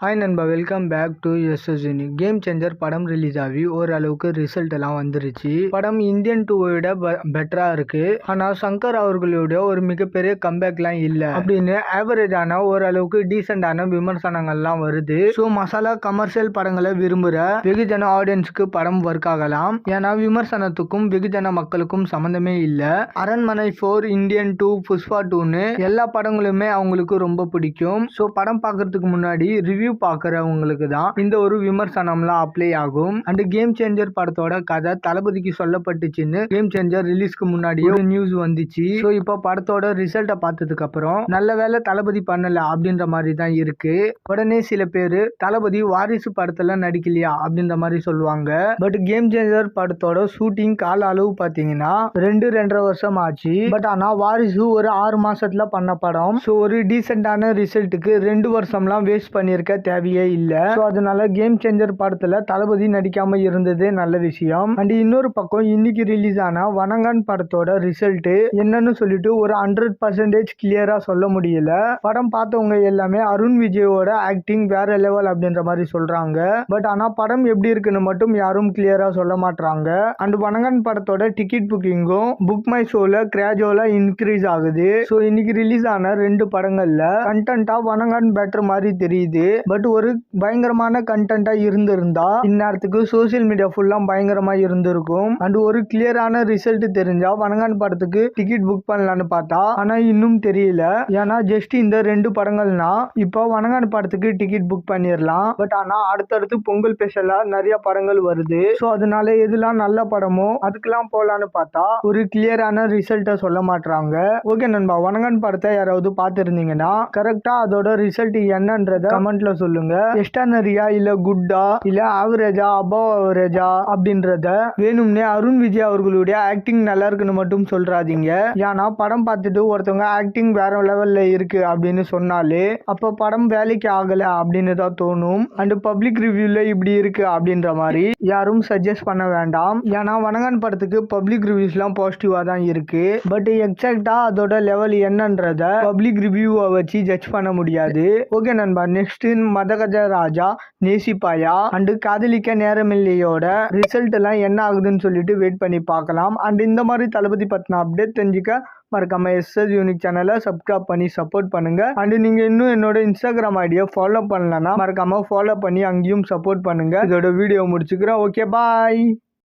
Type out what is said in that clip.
Hi நண்பா, welcome back to SS unique. Game changer படம் release ஆகி ஓரளவுக்கு ரிசல்ட் எல்லாம் வந்துருச்சு. படம் இந்தியன் 2 விட பெட்டரா இருக்கு. ஆனா சங்கர் அவர்களுடைய ஒரு மிகப்பெரிய கம்பேக்லாம் இல்ல அப்படின்னு ஆவரேஜான ஓரளவுக்கு டீசென்டான விமர்சனங்கள்லாம் வருது. ஸோ மசாலா கமர்ஷியல் படங்களை விரும்புற வெகுஜன ஆடியன்ஸுக்கு படம் ஒர்க் ஆகலாம். ஏன்னா விமர்சனத்துக்கும் வெகுஜன மக்களுக்கும் சம்மந்தமே இல்ல. அரண்மனை 4, இந்தியன் 2, புஷ்பா 2ன்னு எல்லா படங்களுமே அவங்களுக்கு ரொம்ப பிடிக்கும். ஸோ படம் பார்க்கறதுக்கு முன்னாடி ரிவ்யூ பாக்குறவங்களுக்கு தான் இந்த ஒரு விமர்சனம்லாம் அப்ளை ஆகும். அண்ட் கேம் சேஞ்சர் படத்தோட கதை தளபதிக்கு சொல்லப்பட்டுச்சுன்னு கேம் சேஞ்சர் ரிலீஸ்க்கு முன்னாடி ஒரு நியூஸ் வந்துச்சு. ஸோ இப்போ படத்தோட ரிசல்ட்டை பார்த்ததுக்கு அப்புறம் நல்ல வேலை தளபதி பண்ணல அப்படின்ற மாதிரி தான் இருக்கு. உடனே சில பேரு தளபதி வாரிசு படத்துல நடிக்கலையா அப்படின்ற மாதிரி சொல்லுவாங்க. பட் கேம் சேஞ்சர் படத்தோட ஷூட்டிங் கால அளவு பாத்தீங்கன்னா 2-2.5 வருஷம் ஆச்சு. பட் ஆனா வாரிசு ஒரு 6 மாசத்துல பண்ண படம். ஸோ ஒரு டீசென்டான ரிசல்ட்டுக்கு 2 வருஷம்லாம் வேஸ்ட் பண்ணிருக்க தேவையே இல்ல. சோ அதனால கேம் சேஞ்சர் படத்துல தளபதி நடிக்காம இருந்ததே நல்ல விஷயம். அண்ட் இன்னொரு பக்கம் இன்னைக்கு ரிலீஸ் ஆன வணங்கன் படத்தோட ரிசல்ட் என்னன்னு சொல்லிட்டு ஒரு 100% கிளியரா சொல்ல முடியல. படம் பார்த்தவங்க எல்லாமே அருண் விஜயோட ஆக்டிங் வேற லெவல் அப்படின்ற மாதிரி சொல்றாங்க. பட் ஆனா படம் எப்படி இருக்குன்னு மட்டும் யாரும் கிளியரா சொல்ல மாட்டாங்க. அண்ட் வணங்கன் படத்தோட டிக்கெட் புக்கிங்கும் புக் மை ஷோல கிராஜுவலா இன்க்ரீஸ் ஆகுது. சோ இன்னைக்கு ரிலீஸ் ஆன 2 படங்கள்ல கண்டென்ட்டா வணங்கன் பெட்டர் மாதிரி தெரியுது. பட் ஒரு பயங்கரமான கண்டென்ட்டா இருந்திருந்தா இந்நேரத்துக்கு சோசியல் மீடியா ஃபுல்லா பயங்கரமா இருந்திருக்கும். அண்ட் ஒரு கிளியரான ரிசல்ட் தெரிஞ்சா வணங்கான் படத்துக்கு டிக்கெட் புக் பண்ணலான்னு பார்த்தா ஆனா இன்னும் தெரியல. ஏன்னா ஜஸ்ட் இந்த 2 படங்கள்னா இப்போ வணங்கான் படத்துக்கு டிக்கெட் புக் பண்ணிடலாம். பட் ஆனா அடுத்தடுத்து பொங்கல் ஸ்பெஷலா நிறைய படங்கள் வருது. ஸோ அதனால எதுலாம் நல்ல படமோ அதுக்கெல்லாம் போலான்னு பார்த்தா ஒரு கிளியரான ரிசல்ட்டை சொல்ல மாட்டாங்க. ஓகே நண்பா, வணங்கான் படத்தை யாராவது பார்த்துருந்தீங்கன்னா கரெக்டா அதோட ரிசல்ட் என்னன்றத கமெண்ட்ல சொல்லுங்க. எஸ்டானரியா இல்ல குட்டா இல்ல ஆவரேஜா அபவ் ஆவரேஜா அப்படின்றத வேணும்னே அருண் விஜய் அவர்களுடைய ஆக்டிங் நல்லா இருக்குன்னு மட்டும் சொல்றாதீங்க. ஏன்னா படம் பார்த்துட்டு ஒருத்தவங்க ஆக்டிங் வேற லெவல்ல இருக்கு அப்படின்னு சொன்னாலே அப்ப படம் வேலைக்கு ஆகல அப்படின்னு தான் தோணும். அண்ட் பப்ளிக் ரிவ்யூல இப்படி இருக்கு அப்படின்ற மாதிரி யாரும் சஜஸ்ட் பண்ண வேண்டாம். ஏன்னா வணங்கான் படத்துக்கு பப்ளிக் ரிவ்யூஸ்லாம் பாசிட்டிவா தான் இருக்கு. பட் எக்ஸாக்டா அதோட லெவல் என்னன்றத பப்ளிக் ரிவ்யூவை வச்சு ஜட்ஜ் பண்ண முடியாது. ஓகே நண்பா, நெக்ஸ்ட் மதகஜ ராஜா, நேசிப்பாயா அண்ட் காதலிக்க நேரமில்லையோட ரிசல்ட் எல்லாம் என்ன ஆகுதுன்னு சொல்லிட்டு வெயிட் பண்ணி பார்க்கலாம். அண்ட் இந்த மாதிரி தளபதி பத்தின அப்டேட் தெரிஞ்சுக்க மறக்காம எஸ்எஸ் யூனிக் சேனலை சப்ஸ்கிரைப் பண்ணி சப்போர்ட் பண்ணுங்க. அண்ட் நீங்க இன்னும் என்னோட இன்ஸ்டாகிராம் ஐடியா ஃபாலோ பண்ணலன்னா மறக்காம ஃபாலோ பண்ணி அங்கேயும் சப்போர்ட் பண்ணுங்க. இதோட வீடியோ முடிச்சுக்கிறேன். ஓகே, பாய்.